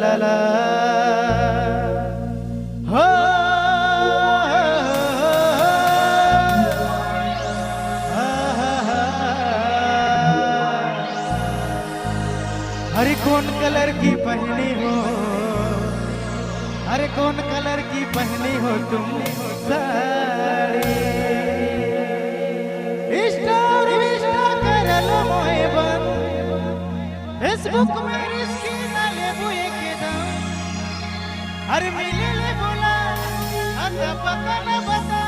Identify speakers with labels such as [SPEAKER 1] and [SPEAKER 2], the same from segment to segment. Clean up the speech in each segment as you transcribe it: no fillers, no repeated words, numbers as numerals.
[SPEAKER 1] ला ला हो अरे कौन कलर की पहनी हो, अरे कौन कलर की पहनी हो तुम साड़ी, इंस्टा कर लो मोए बन, फेसबुक में रिस्की ना ले बुए के दम, अरे मिले ले बोला अता पता न बता,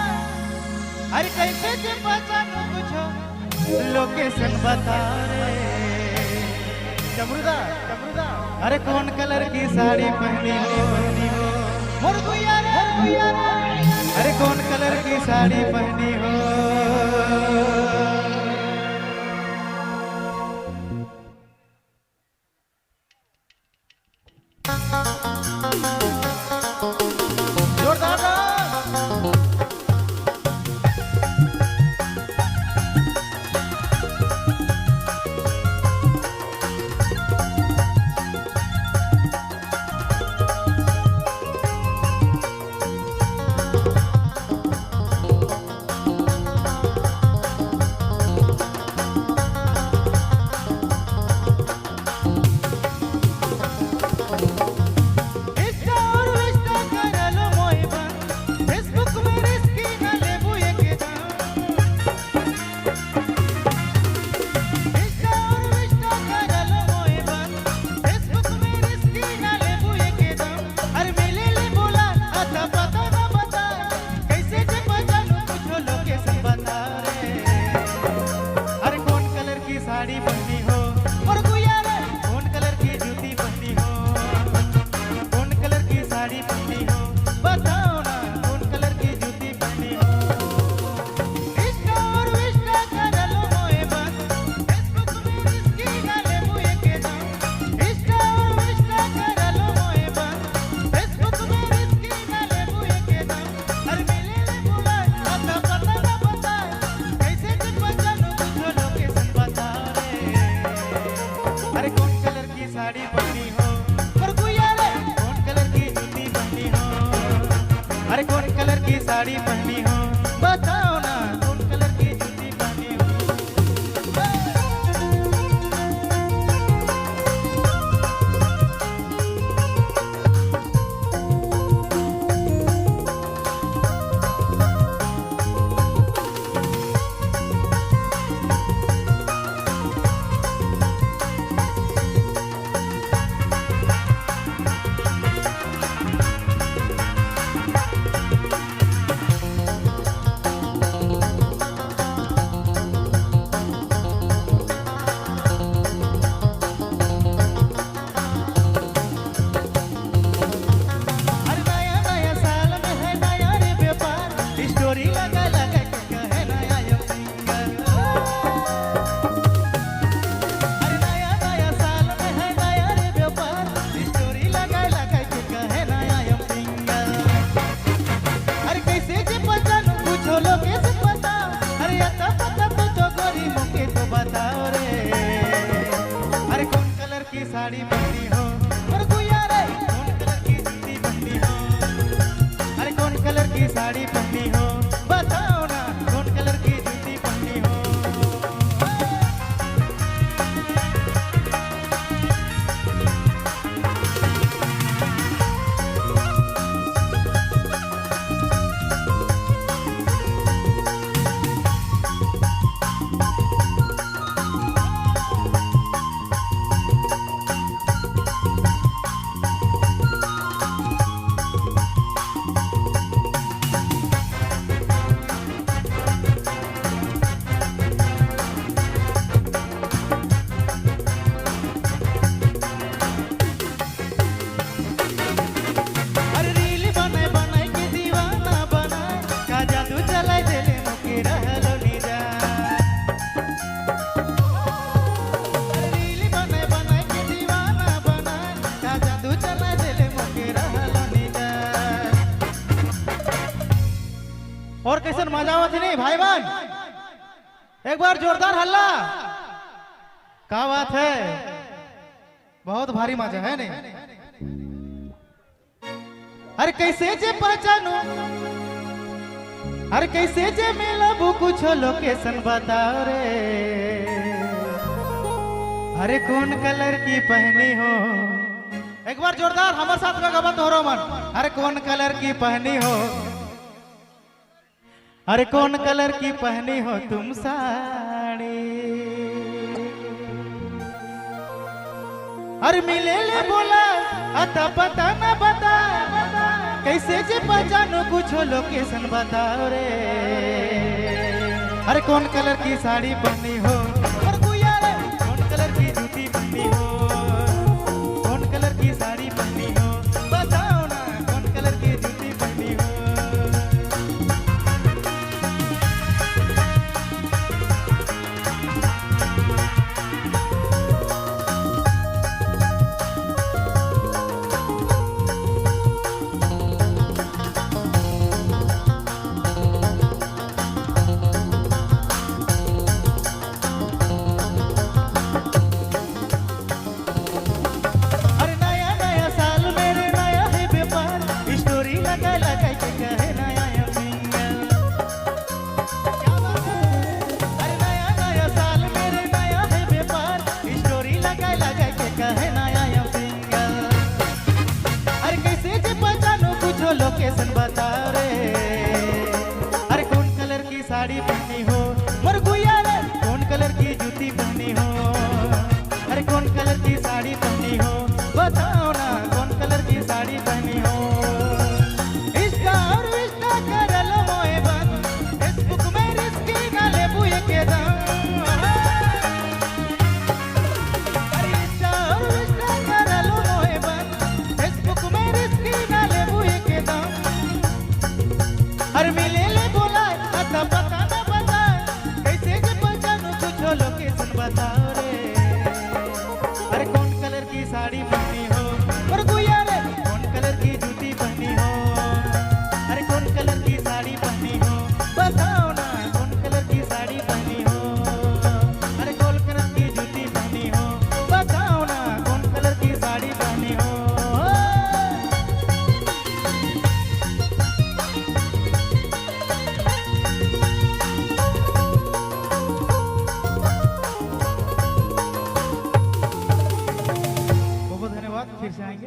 [SPEAKER 1] अरे कैसे जे पहचानो कुछ लोकेशन बता रे चमरुदा चमरुदा। अरे कौन कलर की साड़ी पहनी हो मोर गुइया रे, अरे कौन कलर की साड़ी पहनी हो। जोरदार साड़ी पहनी हो और गुइया रे, कौन कलर की जूती पहनी हो, कौन कलर की साड़ी पहनी हो बताओ ना, कौन कलर की जूती पहनी हो। इंस्टा और विस्टा कर लो मोए बन, फेसबुक में रिस्की ना ले बुए के दम, इंस्टा और विस्टा कर लो मोए बन, फेसबुक में रिस्की ना ले बुए के दम, अरे मिले ले बोला अता पता न बता, कैसे जे पहचानो कुछ लोकेशन बता। अरे कौन कलर की साड़ी पहनी हो और गुइया रे, कौन कलर की जूती पहनी हो, अरे कौन कलर की साड़ी पहनी हो बताओ ना, कौन कलर की जूती पहनी हो। साड़ी पहनी हो और गुइया रे, कौन कलर की जूती पहनी हो, अरे कौन कलर की साड़ी पहनी हो बताओ ना, कौन कलर की जूती पहनी हो। और कैसे मजा आवत नहीं भाई बहन, एक बार जोरदार हल्ला। क्या बात है, बहुत भारी मजा है नहीं। अरे कैसे जे पहचानो, अरे कैसे जे मिलबू कुछ लोकेशन बताओ रे। अरे कौन कलर की पहनी हो, एक बार जोरदार हमारे साथ का गबत हो रो मन। अरे कौन कलर की पहनी हो, अरे कौन कलर की पहनी हो तुम साड़ी। अरे मिले ले बोला अता पता न बता, कैसे जे पहचानो कुछ लोकेशन बताओ रे। अरे कौन कलर की साड़ी पहनी हो, और गुया रे कौन कलर की जूती पहनी हो, कौन कलर की साड़ी पहनी हो बताओ ना, कौन कलर की जूती पहनी हो। लोकेशन बता रे। अरे कौन कलर की साड़ी पहनी हो, मोर गुया रे कौन कलर की जूती पहनी हो। अरे कौन कलर की साड़ी पहनी हो बताओ ना, कौन कलर की साड़ी पहनी हो। इंस्टा और इंस्टा कर लो मोए बंद, फेसबुक में रिस्की ना ले बुए के दम। अरे इंस्टा और इंस्टा कर लो मोए बंद, फेसबुक में रिस्की ना ले बुए के दम। अरे मिले ले बोला अता पता न बता, कैसे जे पहचानू कुछ लोकेशन बताओ रे। अरे कौन कलर की साड़ी पहनी हो, और गुया रे कौन कलर की जूती पहनी हो। अरे कौन कलर की साड़ी पहनी हो बताओ ना, कौन कलर की साड़ी पहनी हो। अरे कौन कलर की जूती पहनी हो बताओ ना, कौन कलर की साड़ी पहनी हो। बहुत धन्यवाद, फिर से आएंगे।